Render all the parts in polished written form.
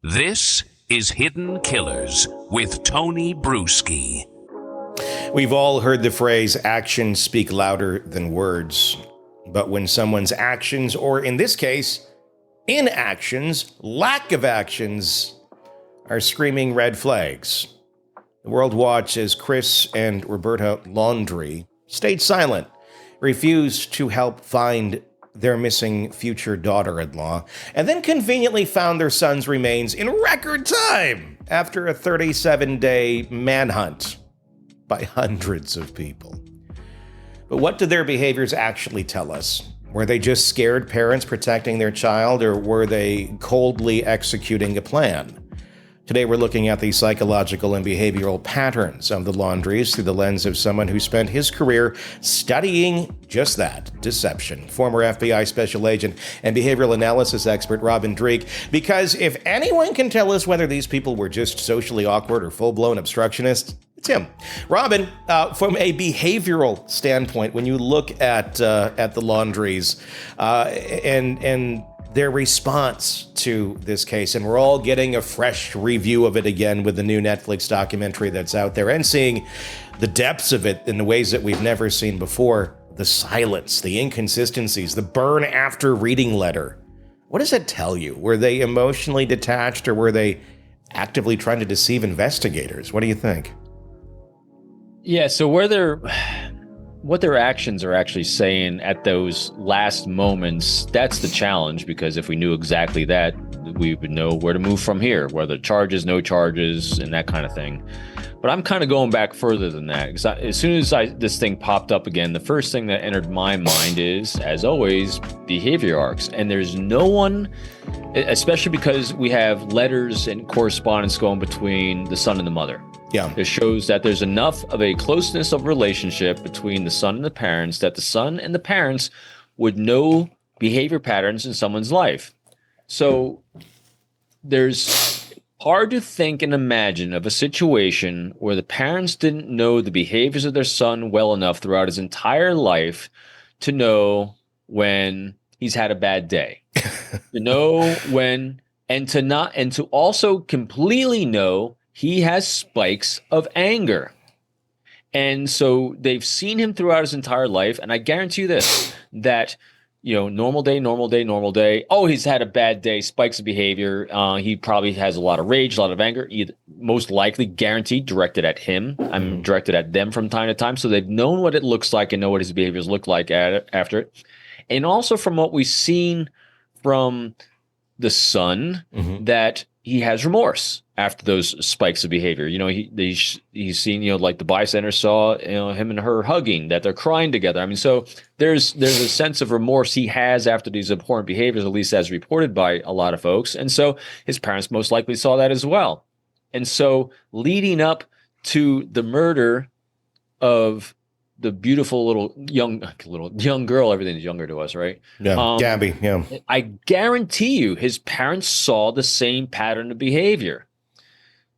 This is Hidden Killers with Tony Bruschi. We've all heard the phrase, actions speak louder than words. But when someone's actions, or in this case, inactions, lack of actions, are screaming red flags. The world watched as Chris and Roberta Laundrie stayed silent, refused to help find their missing future daughter-in-law, and then conveniently found their son's remains in record time after a 37-day manhunt by hundreds of people. But what did their behaviors actually tell us? Were they just scared parents protecting their child, or were they coldly executing a plan? Today we're looking at the psychological and behavioral patterns of the Laundries through the lens of someone who spent his career studying just that, deception. Former FBI special agent and behavioral analysis expert Robin Dreeke. Because if anyone can tell us whether these people were just socially awkward or full-blown obstructionists, it's him. Robin, from a behavioral standpoint, when you look at the Laundries and their response to this case, and we're all getting a fresh review of it again with the new Netflix documentary that's out there, and seeing the depths of it in the ways that we've never seen before, the silence, the inconsistencies, the burn after reading letter. What does that tell you? Were they emotionally detached, or were they actively trying to deceive investigators? What do you think? Yeah, so what their actions are actually saying at those last moments, that's the challenge, because if we knew exactly that, we would know where to move from here, whether charges, no charges, and that kind of thing. But I'm kind of going back further than that, because as soon as this thing popped up again, the first thing that entered my mind is, as always, behavior arcs. And there's no one, especially because we have letters and correspondence going between the son and the mother. Yeah. It shows that there's enough of a closeness of relationship between the son and the parents that the son and the parents would know behavior patterns in someone's life. So there's hard to think and imagine of a situation where the parents didn't know the behaviors of their son well enough throughout his entire life to know when he's had a bad day, to know when, and to also completely know he has spikes of anger. And so they've seen him throughout his entire life. And I guarantee you this, that, normal day. Oh, he's had a bad day, spikes of behavior. He probably has a lot of rage, a lot of anger, most likely guaranteed directed at him. I'm directed at them from time to time. So they've known what it looks like and know what his behaviors look like after it. And also from what we've seen from the son, that he has remorse after those spikes of behavior. He's seen, like the bystander saw, him and her hugging, that they're crying together. I mean, so there's a sense of remorse he has after these abhorrent behaviors, at least as reported by a lot of folks. And so his parents most likely saw that as well. And so leading up to the murder of the beautiful little young girl, everything's younger to us, right? Yeah, Gabby, yeah. I guarantee you his parents saw the same pattern of behavior.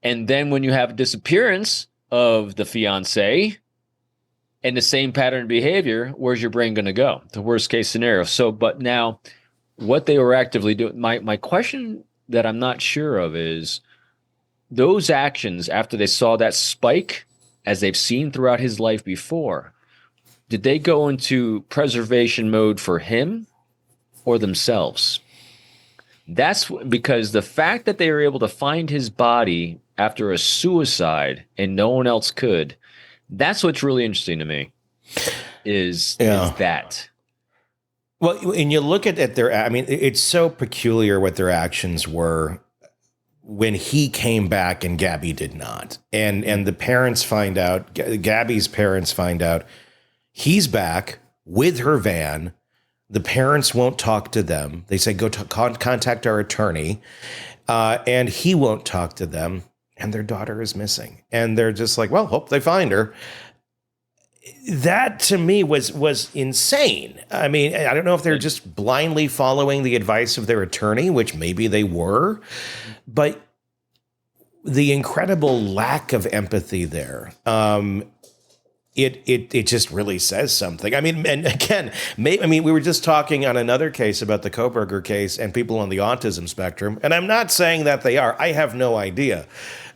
And then when you have a disappearance of the fiancée and the same pattern of behavior, where's your brain going to go? The worst case scenario. So, but now what they were actively doing, my question that I'm not sure of is those actions after they saw that spike, as they've seen throughout his life before, did they go into preservation mode for him or themselves? That's because the fact that they were able to find his body after a suicide and no one else could, that's what's really interesting to me is that. Well, and you look at it's so peculiar what their actions were when he came back and Gabby did not. And the parents find out, Gabby's parents find out he's back with her van. The parents won't talk to them. They say, go contact our attorney. And he won't talk to them. And their daughter is missing. And they're just like, well, hope they find her. That to me was insane. I mean, I don't know if they're just blindly following the advice of their attorney, which maybe they were, but the incredible lack of empathy there. it just really says something. I mean, and again, we were just talking on another case about the Koberger case and people on the autism spectrum, and I'm not saying that they are. I have no idea,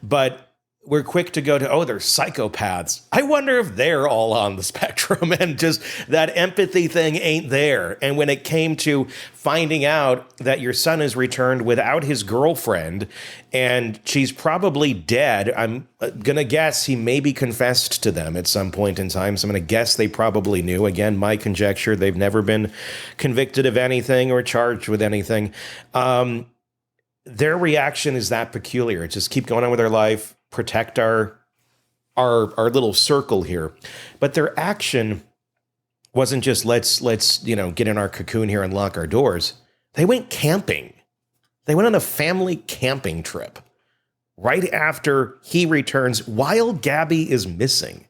but we're quick to go to, oh, they're psychopaths. I wonder if they're all on the spectrum and just that empathy thing ain't there. And when it came to finding out that your son is returned without his girlfriend and she's probably dead, I'm going to guess he maybe confessed to them at some point in time. So I'm going to guess they probably knew. Again, my conjecture, they've never been convicted of anything or charged with anything. Their reaction is that peculiar. It's just keep going on with their life, protect our little circle here. But their action wasn't just let's get in our cocoon here and lock our doors. They went camping. They went on a family camping trip right after he returns while Gabby is missing.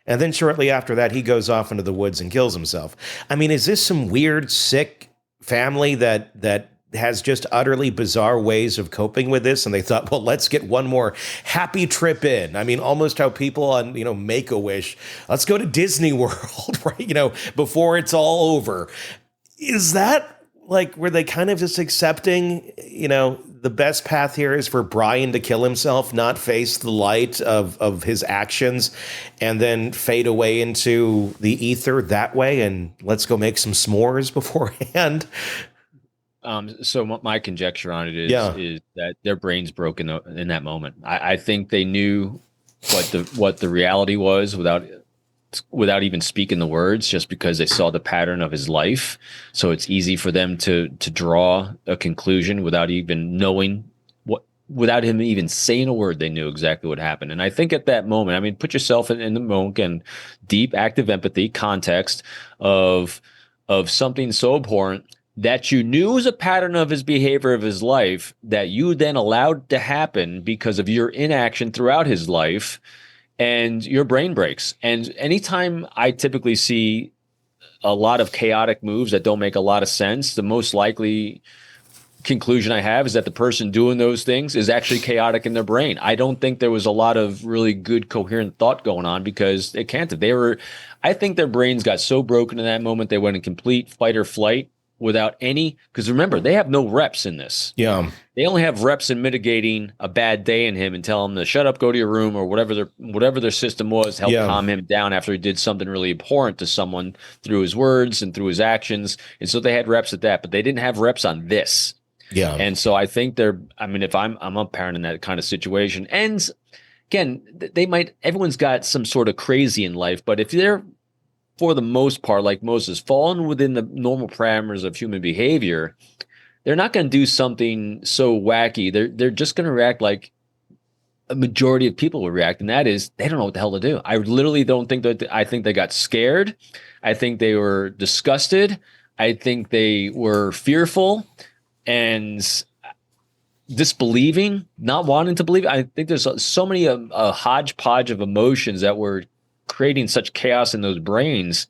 And then shortly after that, he goes off into the woods and kills himself. I mean, is this some weird, sick family that has just utterly bizarre ways of coping with this? And they thought, well, let's get one more happy trip in. I mean, almost how people on, Make-A-Wish, let's go to Disney World, right? Before it's all over. Is that were they kind of just accepting, the best path here is for Brian to kill himself, not face the light of his actions and then fade away into the ether that way? And let's go make some s'mores beforehand. So my conjecture on it is that their brains broke in that moment. I think they knew what the reality was without even speaking the words, just because they saw the pattern of his life. So it's easy for them to draw a conclusion without even knowing without him even saying a word. They knew exactly what happened. And I think at that moment, I mean, put yourself in the moment and deep active empathy context of something so abhorrent that you knew was a pattern of his behavior of his life that you then allowed to happen because of your inaction throughout his life, and your brain breaks. And anytime I typically see a lot of chaotic moves that don't make a lot of sense, the most likely conclusion I have is that the person doing those things is actually chaotic in their brain. I don't think there was a lot of really good coherent thought going on, because it can't have. I think their brains got so broken in that moment, they went in complete fight or flight without any, because remember, they have no reps in this. Yeah. They only have reps in mitigating a bad day in him and tell him to shut up, go to your room, or whatever their system was, help calm him down after he did something really abhorrent to someone through his words and through his actions. And so they had reps at that, but they didn't have reps on this. Yeah. And so I think if I'm a parent in that kind of situation, and again, everyone's got some sort of crazy in life, but if they're, for the most part, like Moses, fallen within the normal parameters of human behavior, they're not going to do something so wacky. They're just going to react like a majority of people would react, and that is they don't know what the hell to do. I literally don't think that. I think they got scared. I think they were disgusted. I think they were fearful and disbelieving, not wanting to believe. I think there's so many a hodgepodge of emotions that were creating such chaos in those brains.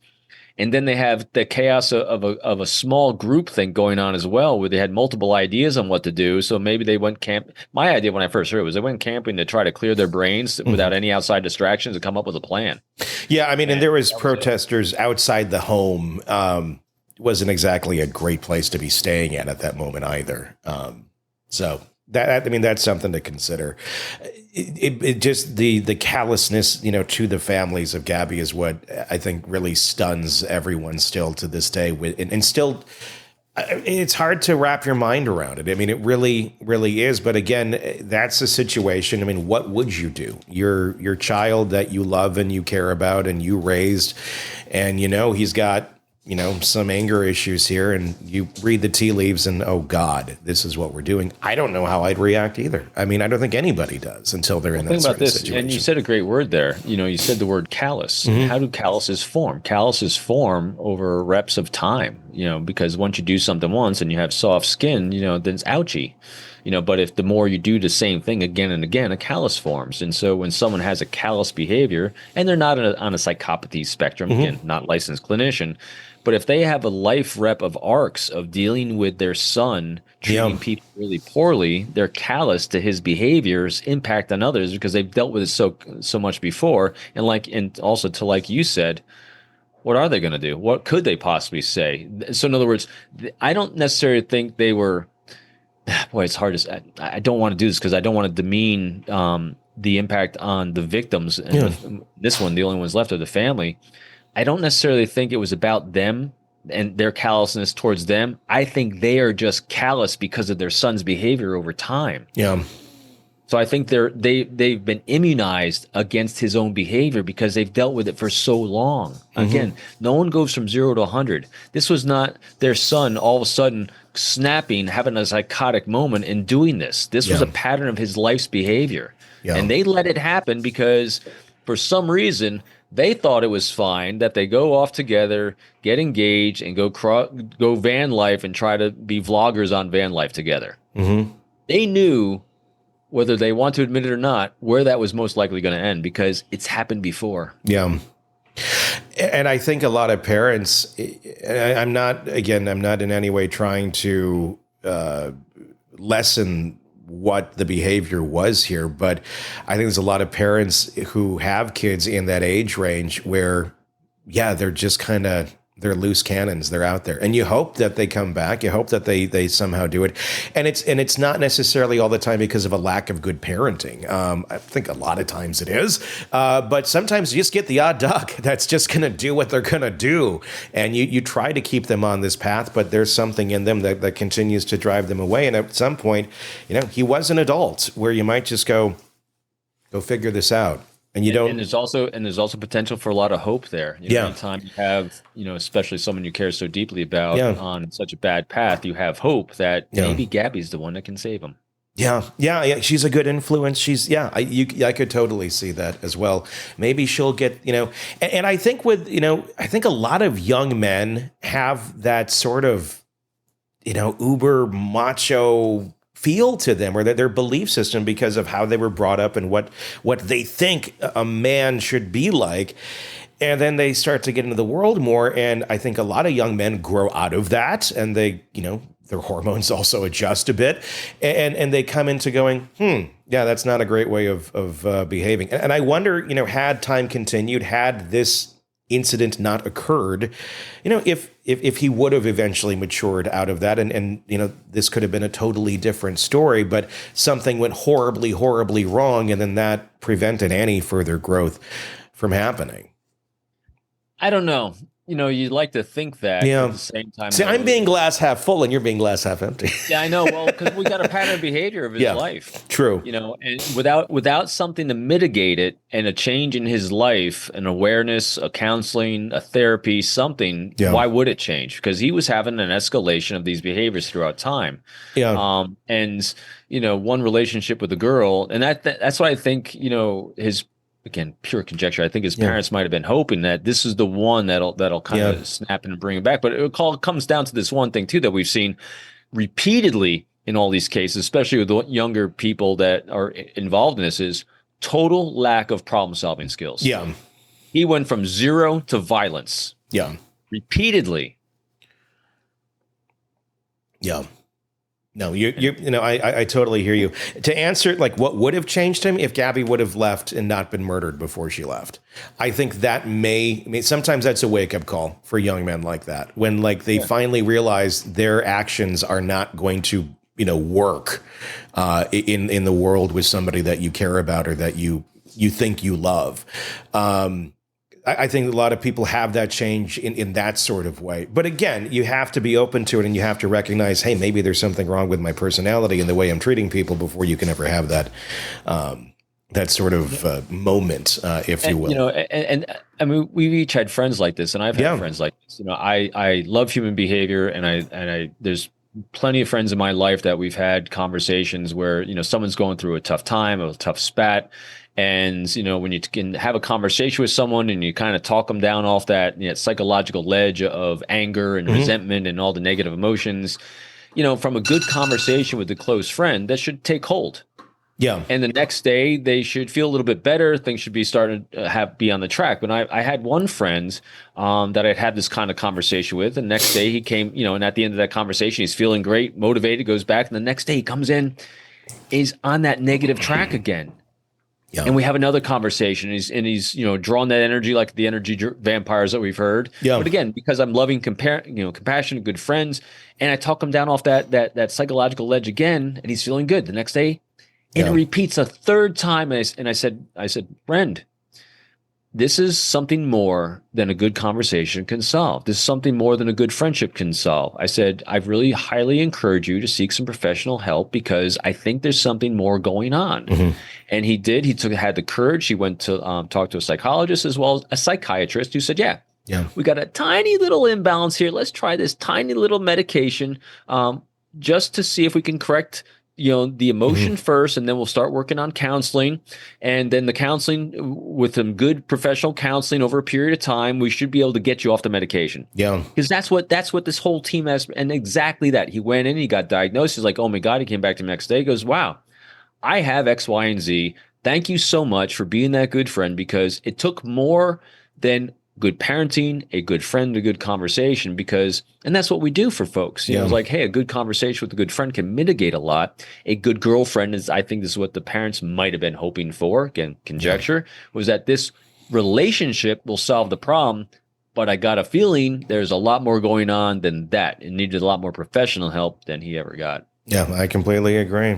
And then they have the chaos of a small group thing going on as well, where they had multiple ideas on what to do. So maybe they went camp. My idea when I first heard it was they went camping to try to clear their brains without any outside distractions and come up with a plan. Yeah, I mean, and there was protesters outside the home. Wasn't exactly a great place to be staying at that moment either. So that's something to consider. It just the callousness, to the families of Gabby is what I think really stuns everyone still to this day. And still, it's hard to wrap your mind around it. I mean, it really, really is. But again, that's a situation. I mean, what would you do? Your child that you love and you care about and you raised, and he's got some anger issues here, and you read the tea leaves and, oh God, this is what we're doing. I don't know how I'd react either. I mean, I don't think anybody does until they're in that sort of situation. And you said a great word there. You said the word callous. Mm-hmm. How do calluses form? Calluses form over reps of time, because once you do something once and you have soft skin, then it's ouchy. but if the more you do the same thing again and again, a callus forms. And so when someone has a callous behavior, and they're not on a psychopathy spectrum, again, not licensed clinician, but if they have a life rep of arcs of dealing with their son treating people really poorly, they're callous to his behaviors impact on others because they've dealt with it so much before. And also to, like you said, what are they going to do? What could they possibly say? So in other words, I don't necessarily think they were, boy, it's hard to say. I don't want to do this because I don't want to demean the impact on the victims. And this one, the only ones left of the family. I don't necessarily think it was about them and their callousness towards them. I think they are just callous because of their son's behavior over time. Yeah. So I think they've been immunized against his own behavior because they've dealt with it for so long. Again, no one goes from 0 to 100. This was not their son all of a sudden snapping, having a psychotic moment and doing this. This was a pattern of his life's behavior. Yeah. And they let it happen because for some reason they thought it was fine that they go off together, get engaged, and go van life and try to be vloggers on van life together. They knew, whether they want to admit it or not, where that was most likely going to end because it's happened before. Yeah. And I think a lot of parents, I'm not in any way trying to lessen what the behavior was here, but I think there's a lot of parents who have kids in that age range where, they're just they're loose cannons. They're out there, and you hope that they come back. You hope that they somehow do it, and it's not necessarily all the time because of a lack of good parenting. I think a lot of times it is, but sometimes you just get the odd duck that's just going to do what they're going to do, and you try to keep them on this path, but there's something in them that continues to drive them away. And at some point, he was an adult where you might just go figure this out. And there's also potential for a lot of hope there. Anytime you have, especially someone you care so deeply about on such a bad path, you have hope that maybe Gabby's the one that can save him. Yeah. She's a good influence. I could totally see that as well. Maybe she'll get, and I think I think a lot of young men have that sort of, uber macho feel to them, or their belief system, because of how they were brought up and what they think a man should be like. And then they start to get into the world more. And I think a lot of young men grow out of that, and they, their hormones also adjust a bit, and they come into going, that's not a great way of behaving. And I wonder, had time continued, had this incident not occurred, if he would have eventually matured out of that, and this could have been a totally different story, but something went horribly, horribly wrong, and then that prevented any further growth from happening. I don't know. You'd like to think that at the same time. See, I'm being glass half full and you're being glass half empty. Yeah, I know. Well, because we got a pattern of behavior of his life. True. And without something to mitigate it, and a change in his life, an awareness, a counseling, a therapy, something, why would it change? Because he was having an escalation of these behaviors throughout time. Yeah. And one relationship with a girl, and that's why I think, his, again, pure conjecture, I think his parents might have been hoping that this is the one that'll kind of snap and bring him back. But it comes down to this one thing too that we've seen repeatedly in all these cases, especially with the younger people that are involved in this, is total lack of problem-solving skills. Yeah, he went from 0 to violence. Yeah, repeatedly. Yeah. No, I totally hear you. To answer, like, what would have changed him if Gabby would have left and not been murdered before she left? I think that sometimes that's a wake-up call for young men like that, when they finally realize their actions are not going to, work in the world with somebody that you care about or that you think you love. I think a lot of people have that change in that sort of way. But again, you have to be open to it, and you have to recognize, hey, maybe there's something wrong with my personality and the way I'm treating people before you can ever have that that sort of moment, if you will. And I mean, we've each had friends like this, and I've had friends like this. I love human behavior, and I there's plenty of friends in my life that we've had conversations where, someone's going through a tough time, a tough spat. And, when you can have a conversation with someone and you kind of talk them down off that psychological ledge of anger and resentment and all the negative emotions, from a good conversation with a close friend, that should take hold. Yeah. And the next day they should feel a little bit better. Things should be starting to be on the track. But I had one friend that I'd had this kind of conversation with. And the next day he came, and at the end of that conversation, he's feeling great, motivated, goes back. And the next day he comes in, is on that negative track again. Yeah. And we have another conversation. He's drawing that energy like the energy vampires that we've heard. Yeah. But again, because I'm loving, compassionate, good friends, and I talk him down off that psychological ledge again, and he's feeling good. The next day, and it repeats a third time. And I said, friend, this is something more than a good conversation can solve. This is something more than a good friendship can solve. I said, I really highly encourage you to seek some professional help because I think there's something more going on. Mm-hmm. And he did. He had the courage. He went to talk to a psychologist as well as a psychiatrist who said, yeah, we got a tiny little imbalance here. Let's try this tiny little medication just to see if we can correct the emotion first, and then we'll start working on counseling. And then the counseling, with some good professional counseling over a period of time, we should be able to get you off the medication. Yeah. Because that's what this whole team has. And exactly that. He went in, he got diagnosed. He's like, oh my God, he came back the next day. He goes, wow, I have X, Y, and Z. Thank you so much for being that good friend, because it took more than good parenting, a good friend, a good conversation, and that's what we do for folks. It's like, hey, a good conversation with a good friend can mitigate a lot. A good girlfriend I think this is what the parents might have been hoping for. Again, conjecture was that this relationship will solve the problem. But I got a feeling there's a lot more going on than that. It needed a lot more professional help than he ever got. Yeah, I completely agree.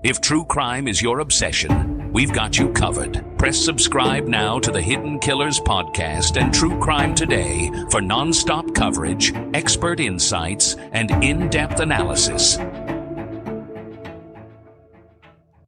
If true crime is your obsession, we've got you covered. Press subscribe now to the Hidden Killers podcast and True Crime Today for nonstop coverage, expert insights, and in-depth analysis.